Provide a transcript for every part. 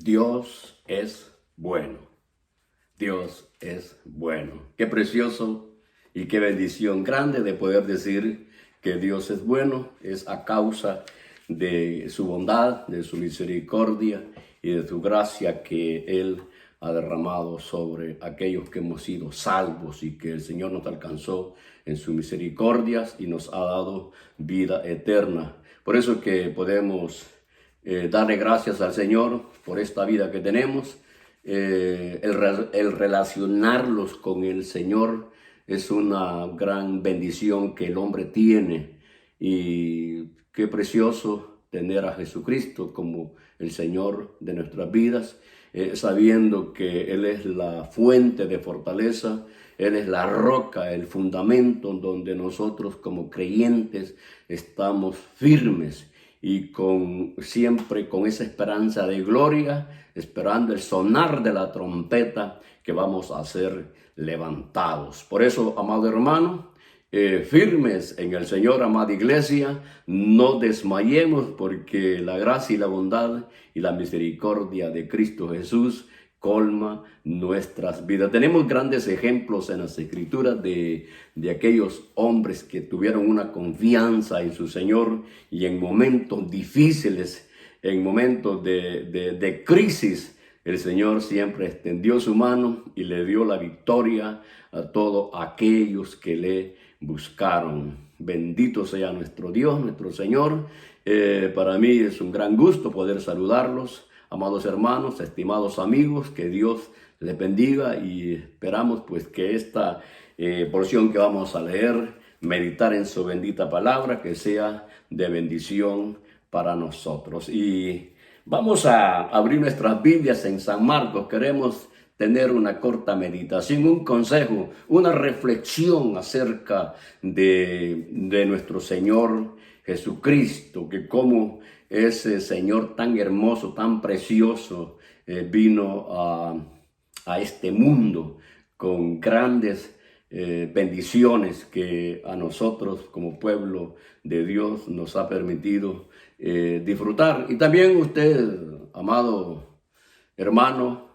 Dios es bueno. Dios es bueno. Qué precioso y qué bendición grande de poder decir que Dios es bueno. Es a causa de su bondad, de su misericordia y de su gracia que Él ha derramado sobre aquellos que hemos sido salvos y que el Señor nos alcanzó en sus misericordias y nos ha dado vida eterna. Por eso que podemos darle gracias al Señor por esta vida que tenemos. El relacionarlos con el Señor es una gran bendición que el hombre tiene, y qué precioso tener a Jesucristo como el Señor de nuestras vidas, sabiendo que Él es la fuente de fortaleza, Él es la roca, el fundamento donde nosotros como creyentes estamos firmes y siempre con esa esperanza de gloria, esperando el sonar de la trompeta que vamos a ser levantados. Por eso, amado hermano, firmes en el Señor, amada iglesia, no desmayemos, porque la gracia y la bondad y la misericordia de Cristo Jesús colma nuestras vidas. Tenemos grandes ejemplos en las Escrituras de aquellos hombres que tuvieron una confianza en su Señor y en momentos difíciles, en momentos de crisis, el Señor siempre extendió su mano y le dio la victoria a todos aquellos que le buscaron. Bendito sea nuestro Dios, nuestro Señor. Para mí es un gran gusto poder saludarlos, amados hermanos, estimados amigos. Que Dios les bendiga y esperamos pues que esta porción que vamos a leer, meditar en su bendita palabra, que sea de bendición para nosotros. Y vamos a abrir nuestras Biblias en San Marcos. Queremos tener una corta meditación, un consejo, una reflexión acerca de nuestro Señor Jesucristo, que como ese Señor tan hermoso, tan precioso, vino a este mundo con grandes bendiciones que a nosotros como pueblo de Dios nos ha permitido disfrutar. Y también usted, amado hermano,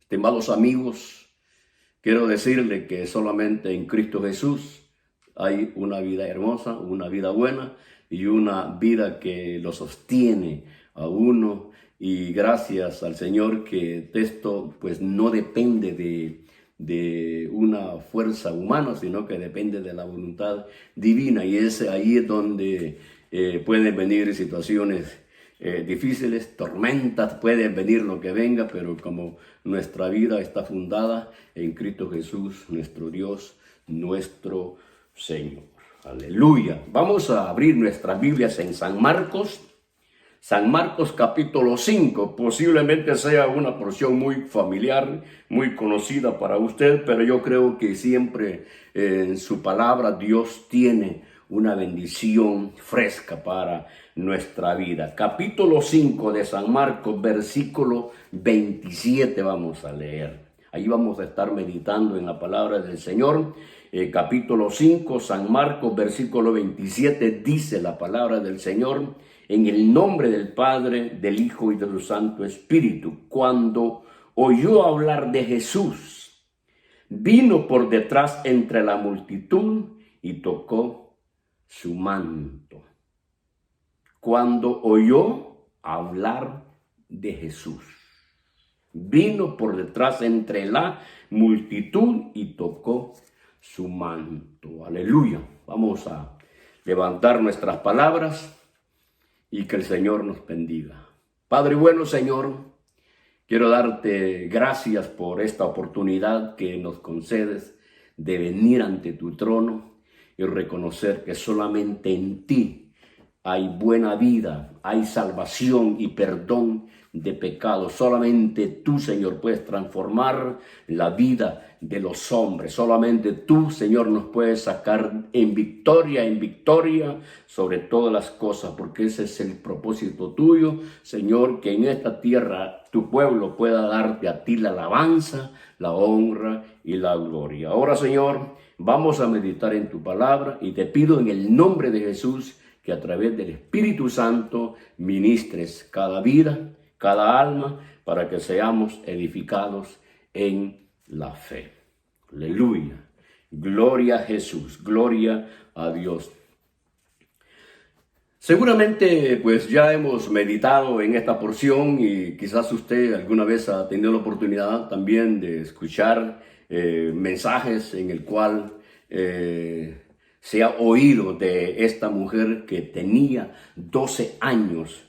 estimados amigos, quiero decirle que solamente en Cristo Jesús hay una vida hermosa, una vida buena y una vida que lo sostiene a uno. Y gracias al Señor que esto pues no depende de una fuerza humana, sino que depende de la voluntad divina. Y ahí es donde pueden venir situaciones difíciles, tormentas, puede venir lo que venga, pero como nuestra vida está fundada en Cristo Jesús, nuestro Dios, nuestro Señor. Aleluya. Vamos a abrir nuestras Biblias en San Marcos capítulo 5. Posiblemente sea una porción muy familiar, muy conocida para usted, pero yo creo que siempre en su palabra Dios tiene una bendición fresca para nuestra vida. Capítulo 5 de San Marcos, versículo 27 vamos a leer. Ahí vamos a estar meditando en la palabra del Señor. Capítulo 5, San Marcos, versículo 27, dice la palabra del Señor: en el nombre del Padre, del Hijo y del Santo Espíritu. Cuando oyó hablar de Jesús, vino por detrás entre la multitud y tocó su manto. Cuando oyó hablar de Jesús, vino por detrás entre la multitud y tocó su manto. Aleluya. Vamos a levantar nuestras palabras y que el Señor nos bendiga. Padre bueno, Señor, quiero darte gracias por esta oportunidad que nos concedes de venir ante tu trono y reconocer que solamente en ti hay buena vida, hay salvación y perdón de pecados. Solamente tú, Señor, puedes transformar la vida de los hombres. Solamente tú, Señor, nos puedes sacar en victoria sobre todas las cosas, porque ese es el propósito tuyo, Señor, que en esta tierra tu pueblo pueda darte a ti la alabanza, la honra y la gloria. Ahora, Señor, vamos a meditar en tu palabra y te pido en el nombre de Jesús que a través del Espíritu Santo ministres cada vida, cada alma, para que seamos edificados en la fe. Aleluya. Gloria a Jesús, gloria a Dios. Seguramente pues ya hemos meditado en esta porción y quizás usted alguna vez ha tenido la oportunidad también de escuchar mensajes en el cual se ha oído de esta mujer que tenía 12 años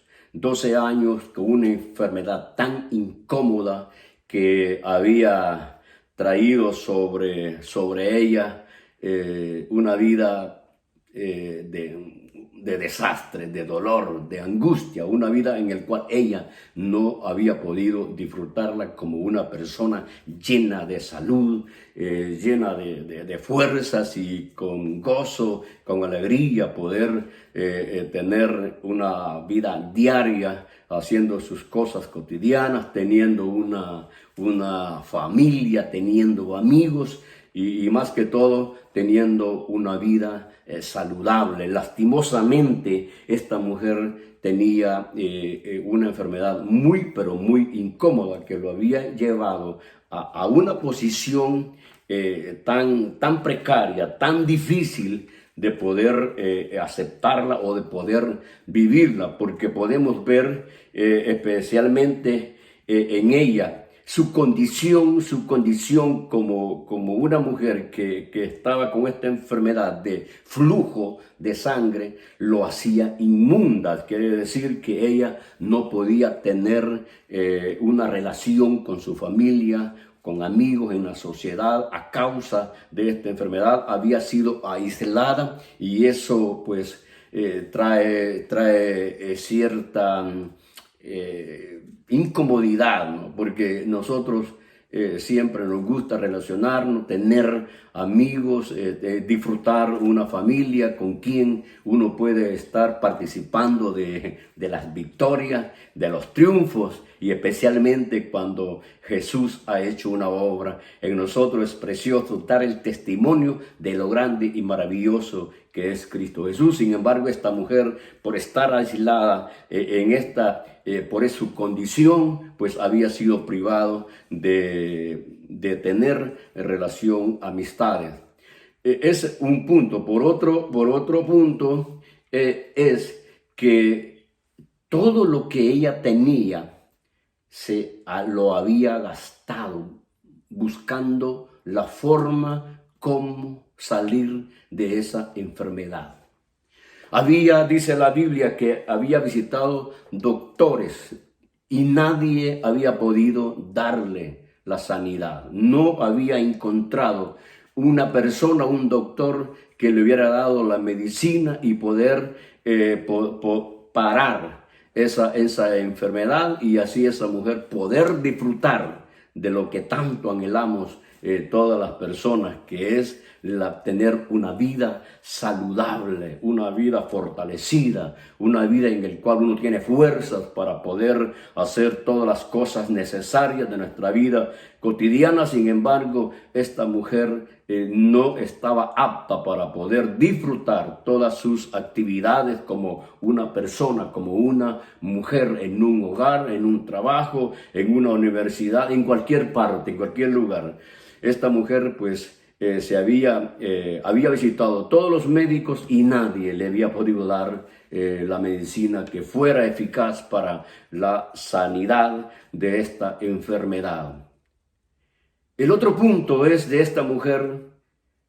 con una enfermedad tan incómoda que había traído sobre ella una vida de desastre, de dolor, de angustia, una vida en la cual ella no había podido disfrutarla como una persona llena de salud, llena de fuerzas y con gozo, con alegría, poder tener una vida diaria, haciendo sus cosas cotidianas, teniendo una familia, teniendo amigos y más que todo teniendo una vida saludable. Lastimosamente, esta mujer tenía una enfermedad pero muy incómoda que lo había llevado a una posición tan precaria, tan difícil de poder aceptarla o de poder vivirla, porque podemos ver especialmente en ella su condición como una mujer que estaba con esta enfermedad de flujo de sangre, lo hacía inmunda. Quiere decir que ella no podía tener una relación con su familia, con amigos en la sociedad a causa de esta enfermedad. Había sido aislada y eso pues trae cierta incomodidad, ¿no? Porque nosotros siempre nos gusta relacionarnos, tener amigos, disfrutar una familia con quien uno puede estar participando de las victorias, de los triunfos, y especialmente cuando Jesús ha hecho una obra en nosotros. Es precioso dar el testimonio de lo grande y maravilloso que es Cristo Jesús. Sin embargo, esta mujer, por estar aislada por su condición, pues había sido privado de tener relación, amistades. Es un punto. Por otro punto, es que todo lo que ella tenía lo había gastado buscando la forma como salir de esa enfermedad. Dice la Biblia, que había visitado doctores y nadie había podido darle la sanidad. No había encontrado una persona, un doctor que le hubiera dado la medicina y poder parar esa enfermedad, y así esa mujer poder disfrutar de lo que tanto anhelamos todas las personas, que es tener una vida saludable, una vida fortalecida, una vida en la cual uno tiene fuerzas para poder hacer todas las cosas necesarias de nuestra vida cotidiana. Sin embargo, esta mujer no estaba apta para poder disfrutar todas sus actividades como una persona, como una mujer, en un hogar, en un trabajo, en una universidad, en cualquier parte, en cualquier lugar. Esta mujer pues había visitado todos los médicos y nadie le había podido dar la medicina que fuera eficaz para la sanidad de esta enfermedad. El otro punto es de esta mujer,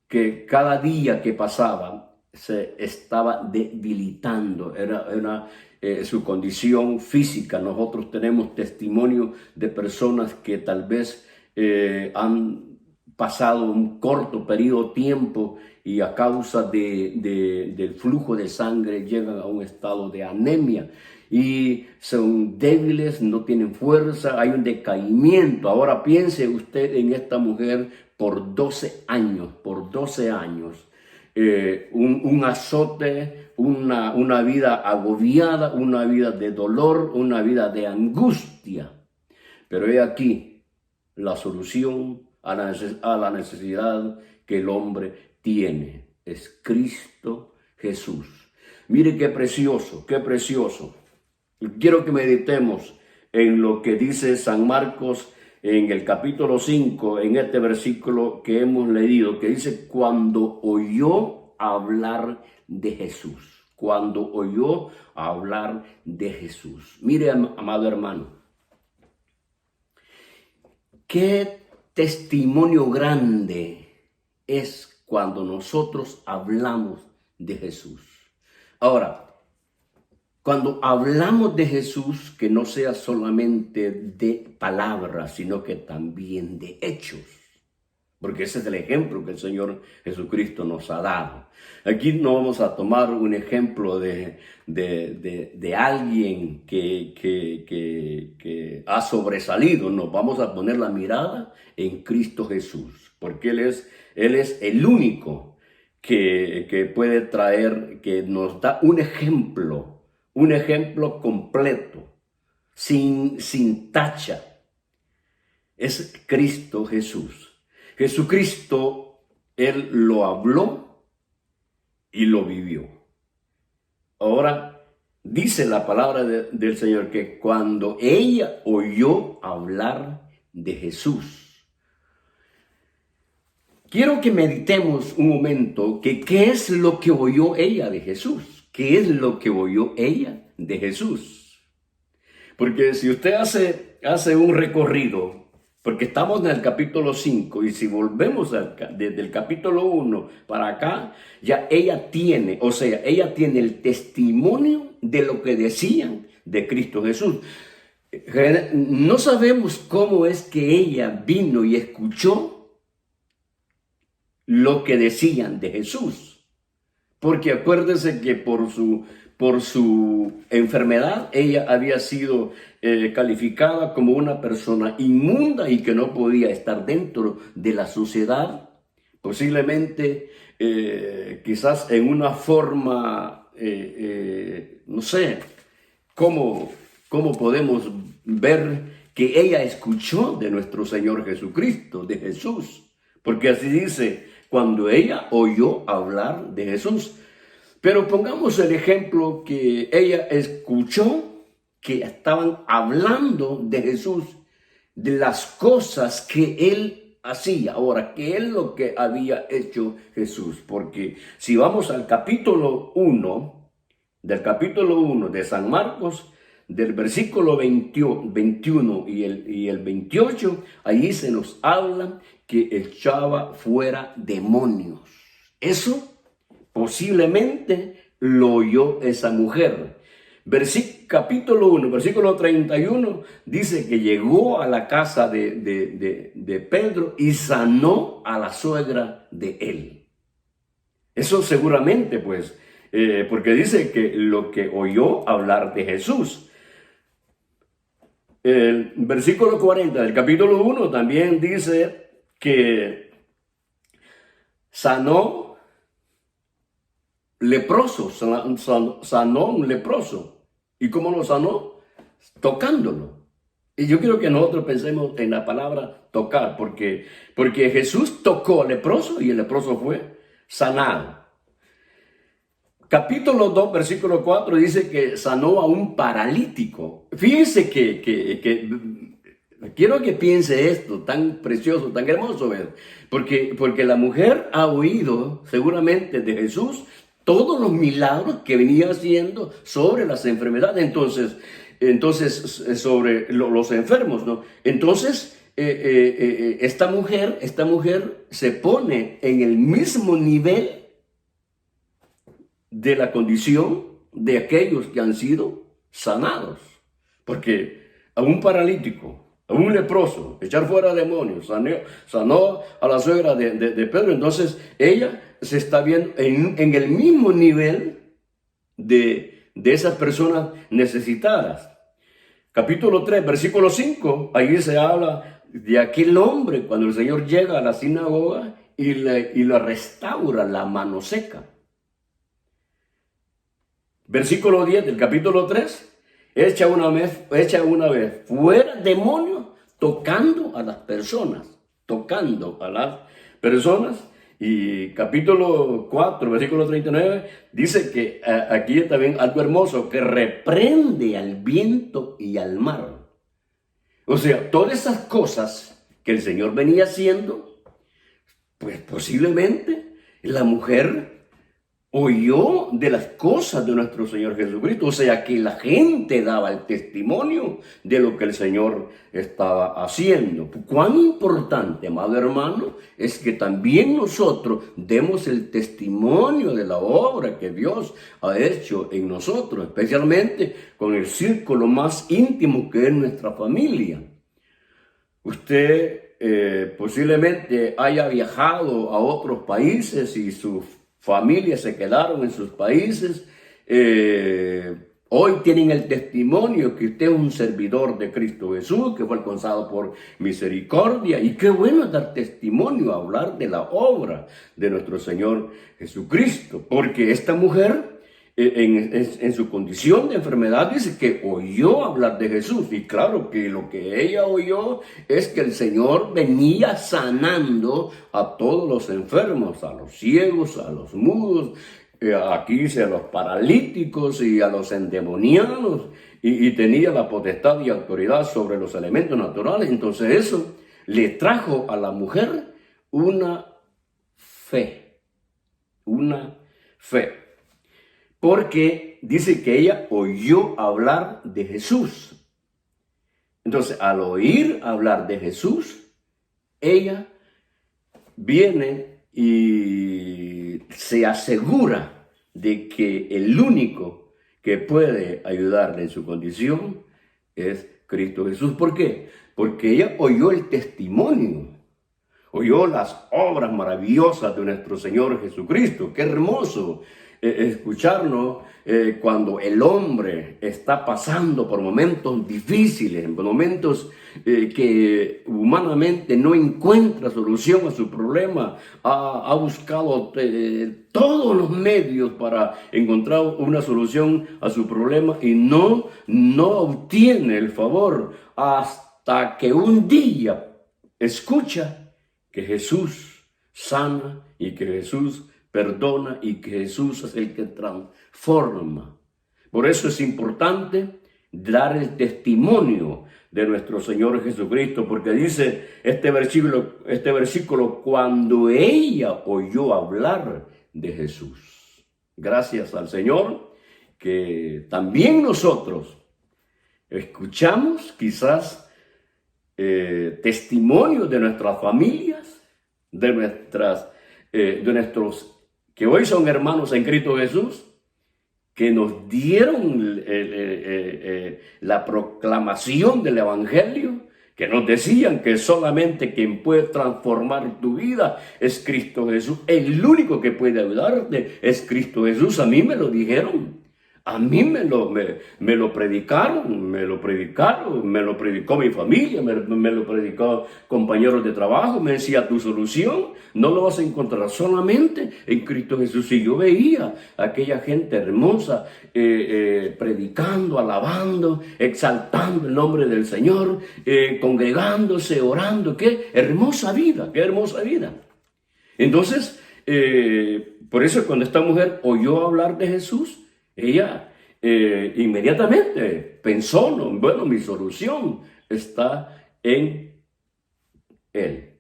que cada día que pasaba se estaba debilitando. Era su condición física. Nosotros tenemos testimonio de personas que tal vez han pasado un corto periodo de tiempo y a causa del flujo de sangre llegan a un estado de anemia y son débiles, no tienen fuerza, hay un decaimiento. Ahora piense usted en esta mujer por 12 años, un azote, una vida agobiada, una vida de dolor, una vida de angustia. Pero he aquí la solución a la necesidad que el hombre tiene. Es Cristo Jesús. Mire qué precioso, qué precioso. Quiero que meditemos en lo que dice San Marcos en el capítulo 5, en este versículo que hemos leído, que dice, cuando oyó hablar de Jesús. Cuando oyó hablar de Jesús. Mire, amado hermano, qué testimonio grande es cuando nosotros hablamos de Jesús. Ahora, cuando hablamos de Jesús, que no sea solamente de palabras, sino que también de hechos. Porque ese es el ejemplo que el Señor Jesucristo nos ha dado. Aquí no vamos a tomar un ejemplo de alguien que ha sobresalido. Nos vamos a poner la mirada en Cristo Jesús. Porque Él es el único que puede traer, que nos da un ejemplo completo, sin tacha. Es Cristo Jesús. Jesucristo, Él lo habló y lo vivió. Ahora, dice la palabra del Señor que cuando ella oyó hablar de Jesús, quiero que meditemos un momento que qué es lo que oyó ella de Jesús. ¿Qué es lo que oyó ella de Jesús? Porque si usted hace un recorrido, porque estamos en el capítulo 5, y si volvemos desde el capítulo 1 para acá, ya ella tiene el testimonio de lo que decían de Cristo Jesús. No sabemos cómo es que ella vino y escuchó lo que decían de Jesús. Porque acuérdese que por su enfermedad ella había sido calificada como una persona inmunda y que no podía estar dentro de la sociedad. Posiblemente, quizás en una forma, no sé, cómo podemos ver que ella escuchó de nuestro Señor Jesucristo, de Jesús. Porque así dice, cuando ella oyó hablar de Jesús. Pero pongamos el ejemplo que ella escuchó que estaban hablando de Jesús, de las cosas que Él hacía. Ahora, ¿qué es lo que había hecho Jesús? Porque si vamos al capítulo 1, de San Marcos, del versículo 21 y el 28, ahí se nos habla que echaba fuera demonios. Eso posiblemente lo oyó esa mujer. Capítulo 1, versículo 31, dice que llegó a la casa de Pedro y sanó a la suegra de él. Eso seguramente, pues, porque dice que lo que oyó hablar de Jesús. El versículo 40 del capítulo 1 también dice que sanó leproso, sanó un leproso. ¿Y cómo lo sanó? Tocándolo. Y yo quiero que nosotros pensemos en la palabra tocar, porque Jesús tocó al leproso y el leproso fue sanado. Capítulo 2, versículo 4 dice que sanó a un paralítico. Fíjense que quiero que piense esto tan precioso, tan hermoso, ¿verdad? Porque la mujer ha oído seguramente de Jesús todos los milagros que venía haciendo sobre las enfermedades, entonces sobre los enfermos, ¿no? Entonces, esta mujer se pone en el mismo nivel de la condición de aquellos que han sido sanados. Porque a un paralítico, a un leproso, echar fuera demonios, sanó a la suegra de Pedro. Entonces ella se está viendo en el mismo nivel de esas personas necesitadas. Capítulo 3, versículo 5, ahí se habla de aquel hombre cuando el Señor llega a la sinagoga y le restaura la mano seca. Versículo 10 del capítulo 3, echa una vez fuera demonios tocando a las personas. Y capítulo 4, versículo 39, dice que aquí también algo hermoso, que reprende al viento y al mar. O sea, todas esas cosas que el Señor venía haciendo, pues posiblemente la mujer oyó de las cosas de nuestro Señor Jesucristo. O sea, que la gente daba el testimonio de lo que el Señor estaba haciendo. Cuán importante, amado hermano, es que también nosotros demos el testimonio de la obra que Dios ha hecho en nosotros, especialmente con el círculo más íntimo que es nuestra familia. Usted posiblemente haya viajado a otros países y sus familias se quedaron en sus países. Hoy tienen el testimonio que usted es un servidor de Cristo Jesús, que fue alcanzado por misericordia. Y qué bueno es dar testimonio, hablar de la obra de nuestro Señor Jesucristo. Porque esta mujer, en su condición de enfermedad, dice que oyó hablar de Jesús. Y claro que lo que ella oyó es que el Señor venía sanando a todos los enfermos, a los ciegos, a los mudos, aquí dice a los paralíticos y a los endemoniados, y tenía la potestad y autoridad sobre los elementos naturales. Entonces eso le trajo a la mujer una fe, porque dice que ella oyó hablar de Jesús. Entonces, al oír hablar de Jesús, ella viene y se asegura de que el único que puede ayudarle en su condición es Cristo Jesús. ¿Por qué? Porque ella oyó el testimonio, oyó las obras maravillosas de nuestro Señor Jesucristo. ¡Qué hermoso escucharnos cuando el hombre está pasando por momentos difíciles, por momentos que humanamente no encuentra solución a su problema? Ha buscado todos los medios para encontrar una solución a su problema y no obtiene el favor hasta que un día escucha que Jesús sana y que Jesús perdona y que Jesús es el que transforma. Por eso es importante dar el testimonio de nuestro Señor Jesucristo, porque dice este versículo, cuando ella oyó hablar de Jesús. Gracias al Señor que también nosotros escuchamos quizás testimonios de nuestras familias, de nuestros que hoy son hermanos en Cristo Jesús, que nos dieron la proclamación del Evangelio, que nos decían que solamente quien puede transformar tu vida es Cristo Jesús. El único que puede ayudarte es Cristo Jesús. A mí me lo dijeron. A mí me lo predicaron, me lo predicó mi familia, me lo predicó compañeros de trabajo. Me decía, tu solución no lo vas a encontrar solamente en Cristo Jesús. Y yo veía a aquella gente hermosa predicando, alabando, exaltando el nombre del Señor, congregándose, orando. ¡Qué hermosa vida! ¡Qué hermosa vida! Entonces, por eso cuando esta mujer oyó hablar de Jesús, ella inmediatamente pensó, bueno, mi solución está en Él.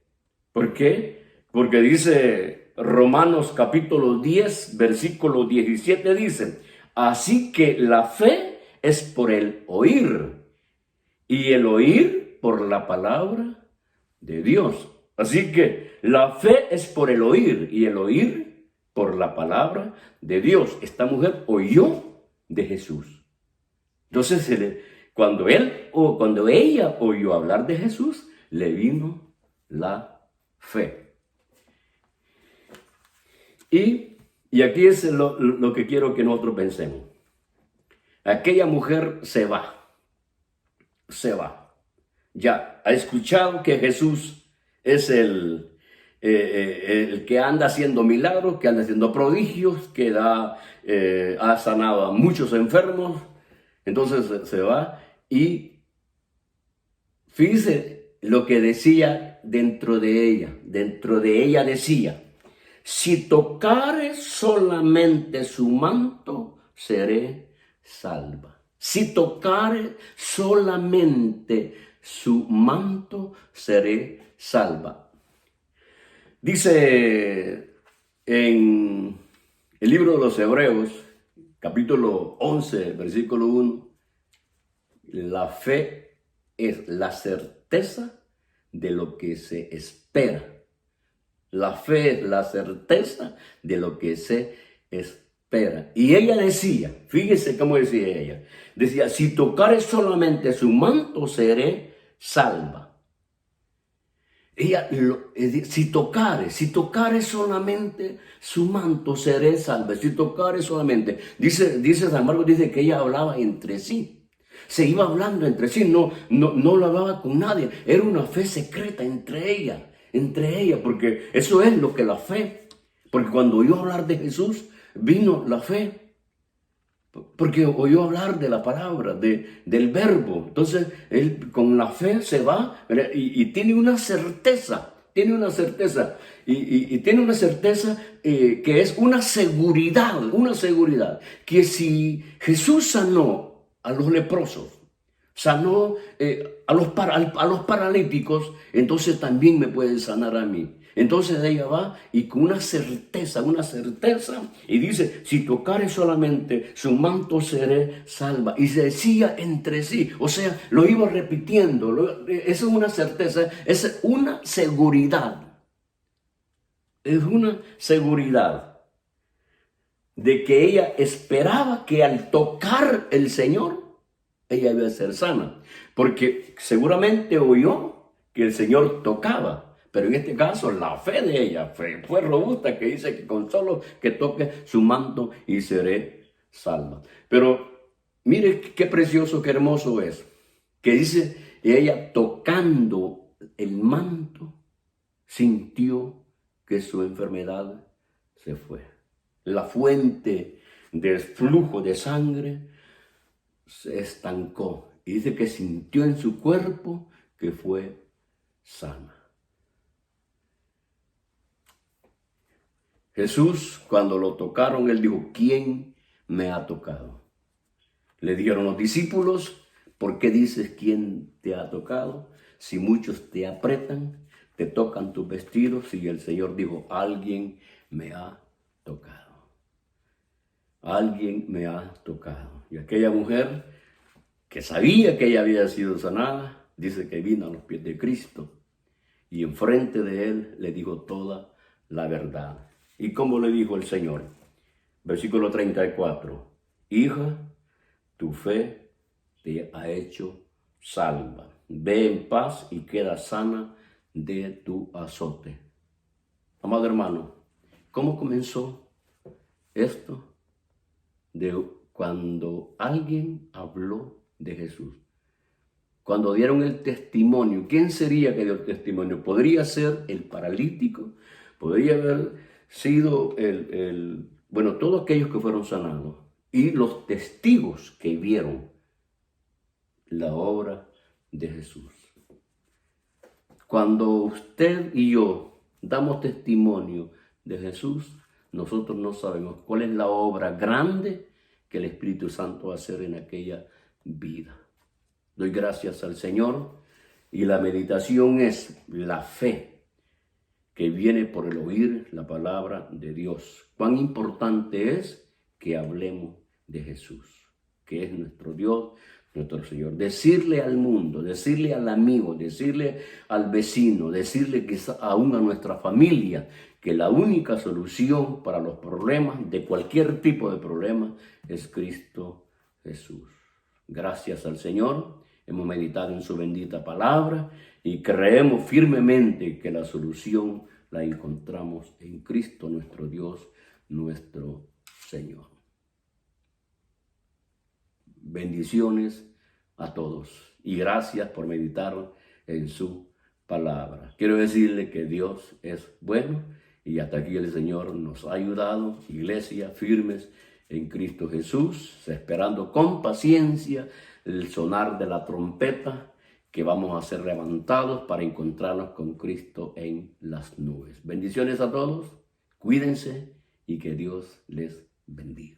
¿Por qué? Porque dice Romanos capítulo 10, versículo 17, dice, así que la fe es por el oír, y el oír por la palabra de Dios. Así que la fe es por el oír, y el oír por la palabra de Dios. Esta mujer oyó de Jesús. Entonces, cuando ella oyó hablar de Jesús, le vino la fe. Y aquí es lo que quiero que nosotros pensemos. Aquella mujer se va. Ya ha escuchado que Jesús es el que anda haciendo milagros, que anda haciendo prodigios, que ha sanado a muchos enfermos. Entonces se va y fíjese lo que decía dentro de ella. Dentro de ella decía, si tocare solamente su manto, seré salva. Si tocare solamente su manto seré salva. Dice en el libro de los Hebreos, capítulo 11, versículo 1, la fe es la certeza de lo que se espera. La fe es la certeza de lo que se espera. Y ella decía, fíjese cómo decía ella, decía, si tocare solamente su manto seré salva. Ella, si tocare solamente su manto seré salva. Si tocare solamente, dice San Marcos, dice que ella hablaba entre sí. Se iba hablando entre sí, no lo hablaba con nadie. Era una fe secreta entre ella, porque eso es lo que la fe. Porque cuando oyó hablar de Jesús, vino la fe. Porque oyó hablar de la palabra, del verbo. Entonces, él con la fe se va y tiene una certeza. Y tiene una certeza que es una seguridad. Que si Jesús sanó a los leprosos, sanó a los paralíticos, entonces también me puede sanar a mí. Entonces ella va y con una certeza, y dice, si tocare solamente su manto seré salva. Y se decía entre sí, o sea, lo iba repitiendo, eso es una certeza, es una seguridad. Es una seguridad de que ella esperaba que al tocar el Señor, ella iba a ser sana, porque seguramente oyó que el Señor tocaba, pero en este caso la fe de ella fue robusta, que dice que con solo que toque su manto y seré salva. Pero mire qué precioso, qué hermoso es, que dice, ella tocando el manto sintió que su enfermedad se fue. La fuente del flujo de sangre se estancó y dice que sintió en su cuerpo que fue sana. Jesús, cuando lo tocaron, él dijo, ¿quién me ha tocado? Le dijeron los discípulos, ¿por qué dices quién te ha tocado? Si muchos te apretan, te tocan tus vestidos. Y el Señor dijo, alguien me ha tocado. Alguien me ha tocado. Y aquella mujer que sabía que ella había sido sanada, dice que vino a los pies de Cristo y enfrente de él le dijo toda la verdad. ¿Y cómo le dijo el Señor? Versículo 34. Hija, tu fe te ha hecho salva. Ve en paz y queda sana de tu azote. Amado hermano, ¿cómo comenzó esto? De cuando alguien habló de Jesús. Cuando dieron el testimonio, ¿quién sería que dio el testimonio? Podría ser el paralítico, podría haber sido todos aquellos que fueron sanados y los testigos que vieron la obra de Jesús. Cuando usted y yo damos testimonio de Jesús, nosotros no sabemos cuál es la obra grande que el Espíritu Santo va a hacer en aquella vida. Doy gracias al Señor y la meditación es la fe que viene por el oír la palabra de Dios. Cuán importante es que hablemos de Jesús, que es nuestro Dios, nuestro Señor. Decirle al mundo, decirle al amigo, decirle al vecino, decirle quizá aún a nuestra familia, que la única solución para los problemas, de cualquier tipo de problema, es Cristo Jesús. Gracias al Señor. Hemos meditado en su bendita palabra y creemos firmemente que la solución la encontramos en Cristo, nuestro Dios, nuestro Señor. Bendiciones a todos y gracias por meditar en su palabra. Quiero decirle que Dios es bueno y hasta aquí el Señor nos ha ayudado, iglesia, firmes en Cristo Jesús, esperando con paciencia el sonar de la trompeta que vamos a ser levantados para encontrarnos con Cristo en las nubes. Bendiciones a todos, cuídense y que Dios les bendiga.